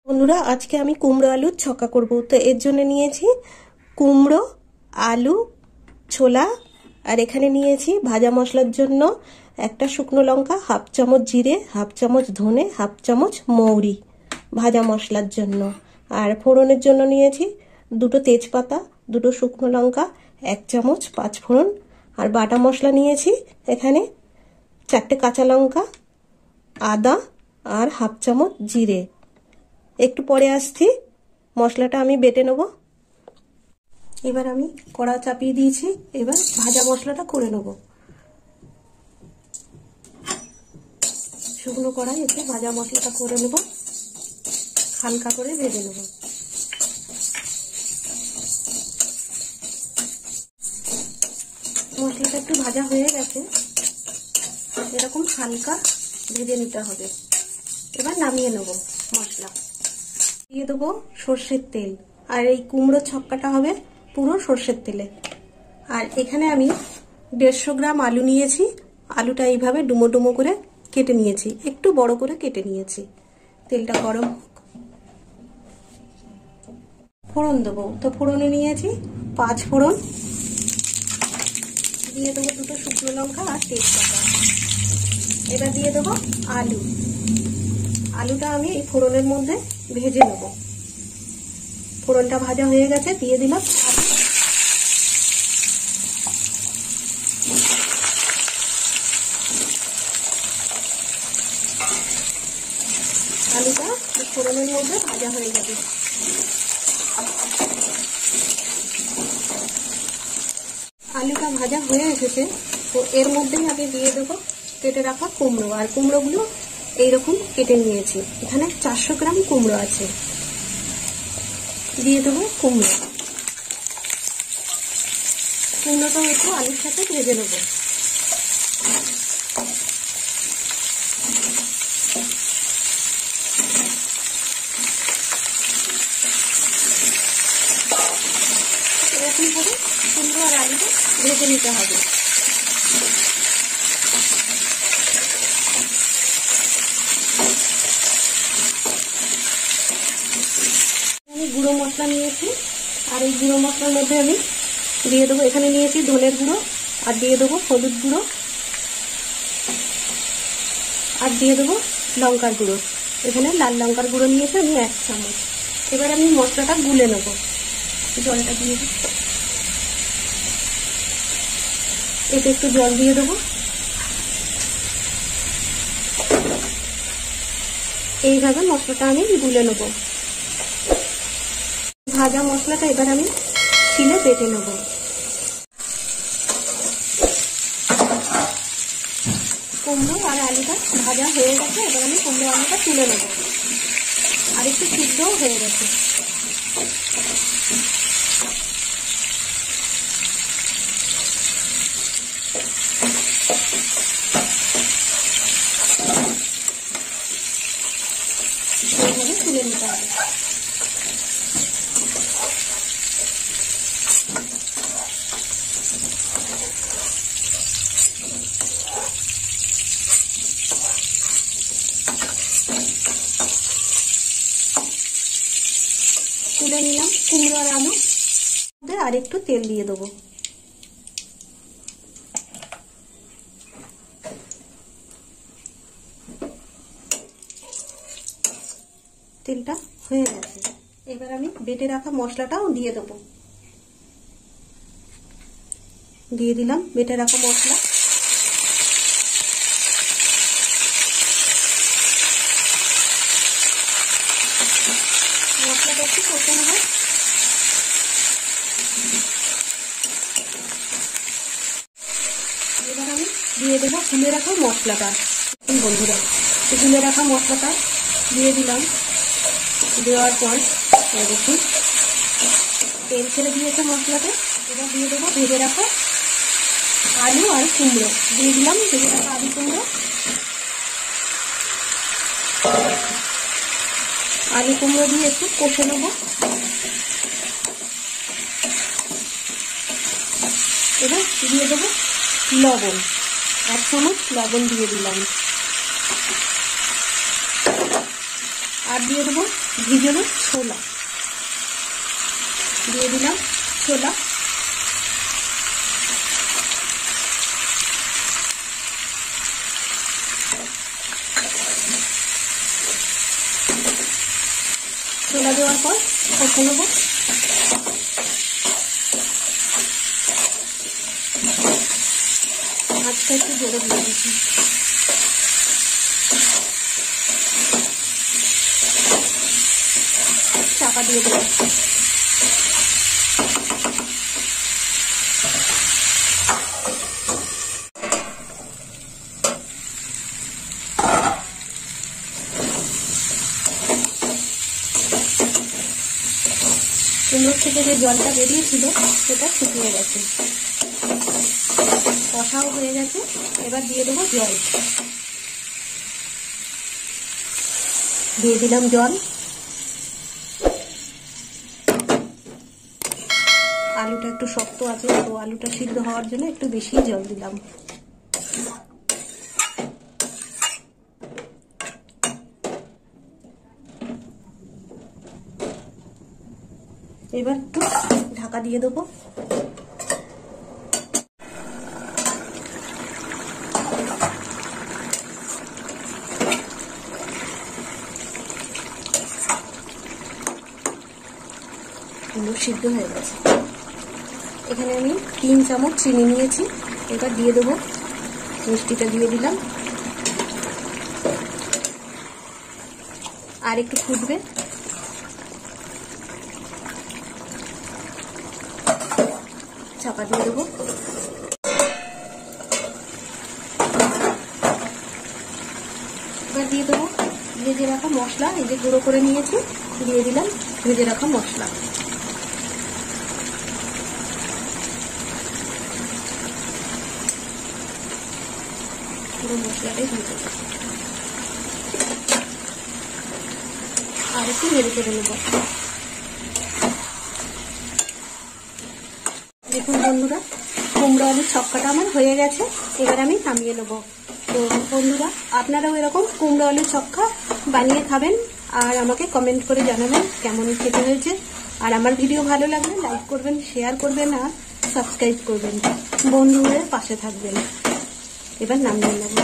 বন্ধুরা, আজকে আমি কুমড়ো আলুর ছক্কা করব। তো এর জন্য নিয়েছি কুমড়ো, আলু, ছোলা, আর এখানে নিয়েছি ভাজা মশলার জন্য একটা শুকনো লঙ্কা, হাফ চামচ জিরে, হাফ চামচ ধনে, হাফ চামচ মৌরি ভাজা মশলার জন্য। আর ফোড়নের জন্য নিয়েছি দুটো তেজপাতা, দুটো শুকনো লঙ্কা, এক চামচ পাঁচফোড়ন। আর বাটা মশলা নিয়েছি এখানে চারটে কাঁচা লঙ্কা, আদা আর হাফ চামচ জিরে। একটু পরে আসছি, মশলাটা আমি বেটে নেব। এবার আমি কড়া চাপিয়ে দিয়েছি, এবার ভাজা মশলাটা করে নেব। শুকনো কড়াই একটু ভাজা মশলাটা করে নেব, হালকা করে ভেজে নেব। মশলাটা একটু ভাজা হয়ে গেছে, এরকম হালকা ভেজে নিতে হবে। এবার নামিয়ে নেব মশলা। দিয়ে দেবো সর্ষের তেল, আর এই কুমড়ো ছক্কাটা হবে পুরো সর্ষের তেলে। আর এখানে আমি 150 গ্রাম আলু নিয়েছি। আলুটা এইভাবে ডুমো ডুমো করে কেটে নিয়েছি, একটু বড় করে কেটে নিয়েছি। তেলটা গরম হোক, ফোড়ন দেবো। তো ফোড়নে নিয়েছি 5 ফোড়ন, দিয়ে দেবো দুটো শুকনো লঙ্কা আর তেজপাতা। এবার দিয়ে দেবো আলু। আলুটা আমি এই ফোড়নের মধ্যে ভেজে নেব। ফোড়নটা ভাজা হয়ে গেছে, দিয়ে দিলাম আলুটা ফোড়নের মধ্যে ভাজা হয়ে যাবে। আলুটা ভাজা হয়ে এসেছে, তো এর মধ্যেই আমি দিয়ে দেবো কেটে রাখা কুমড়ো। আর কুমড়োগুলো এইরকম কেটে নিয়েছি, এখানে 400 গ্রাম কুমড়ো আছে। দিয়ে দেবো কুমড়ো। কুমড়োটাও একটু আলুর সাথে ভেজে নেবো। এরকম করে কুমড়ো আর আলুটা ভেজে নিতে হবে। আমি গুঁড়ো মশলা নিয়েছি, আর এই গুঁড়ো মশলার মধ্যে আমি দিয়ে দেবো, এখানে নিয়েছি ধনের গুঁড়ো, আর দিয়ে দেবো হলুদ গুঁড়ো, আর দিয়ে দেবো লঙ্কার গুঁড়ো। এখানে লাল লঙ্কার গুঁড়ো নিয়েছি আমি 1 চামচ। এবার আমি মশলাটা গুলে নেব। জলটা দিয়ে দিই, এতে একটু জল দিয়ে দেবো। এইভাবে মশলাটা আমি গুলে নেব। ভাজা মশলাটা এবার আমি শিলে বেটে নেব। কুমড়ো আর আলুটা ভাজা হয়ে গেছে, এবার আমি কুমড়ো আলুটা তুলে নেব। আর একটু সিদ্ধও হয়ে গেছে। এইভাবে তুলে নিতে হবে। তুলে নিলাম কুমড়ো আর আলু, আর একটু তেল দিয়ে দেবো। তেলটা হয়ে গেছে, এবার আমি বেটে রাখা মশলাটাও দিয়ে দেবো। দিয়ে দিলাম বেটে রাখা মশলা। মশলাটা একটু কষে নেব। এবার আমি দিয়ে দেবো গুলে রাখা মশলাটা। বন্ধুরা, গুলে রাখা মশলাটা দিয়ে দিলাম। দেওয়ার পর দেখুন তেল ছেড়ে দিয়েছে মশলাতে। এবার দিয়ে দেবো ভেজে রাখা আলু আর কুমড়ো। দিয়ে দিলাম ভেজে রাখা আলু কুমড়ো। আলু কুমড়ো দিয়ে একটু কষে নেব। এবার দিয়ে দেবো লবণ, 1 চামচ লবণ দিয়ে দিলাম। আর দিয়ে দেবো ভিজানো ছোলা, দিয়ে দিলাম ছোলা। ছোলা দেওয়ার পর কষে নেব। আজকে একটু জোরে দিয়ে দিচ্ছি। চাপা দিয়ে দেবো। কুমড়োর থেকে যে জলটা বেরিয়েছিল সেটা শুকিয়ে গেছে, কষাও হয়ে গেছে। এবার দিয়ে দেবো জল, দিয়ে দিলাম জল। আলুটা একটু শক্ত আছে, তো আলুটা সিদ্ধ হওয়ার জন্য একটু বেশি জল দিলাম। এবার একটু ঢাকা দিয়ে দেবো। সিদ্ধ হয়ে গেছে। এখানে আমি 3 চামচ চিনি নিয়েছি। এবার দিয়ে দেবো, মিষ্টিটা দিয়ে দিলাম। আর একটু ফুটবে। চাপা দিয়ে দেবো। এবার দিয়ে দেবো ভেজে রাখা মশলা, এই যে গুঁড়ো করে নিয়েছি, দিয়ে দিলাম ভেজে রাখা মশলা। পুরো মশলাটাই দিয়ে দেবো। আর একটু নেড়ে চেড়ে নেব। দেখুন বন্ধুরা, কুমড়ো আলুর ছক্কাটা আমার হয়ে গেছে। এবার আমি নামিয়ে নেব। তো বন্ধুরা, আপনারাও এরকম কুমড়ো আলুর ছক্কা বানিয়ে খাবেন আর আমাকে কমেন্ট করে জানাবেন কেমন খেতে হয়েছে। আর আমার ভিডিও ভালো লাগলে লাইক করবেন, শেয়ার করবেন আর সাবস্ক্রাইব করবেন। বন্ধুদের পাশে থাকবেন। এবার নামিয়ে নেব।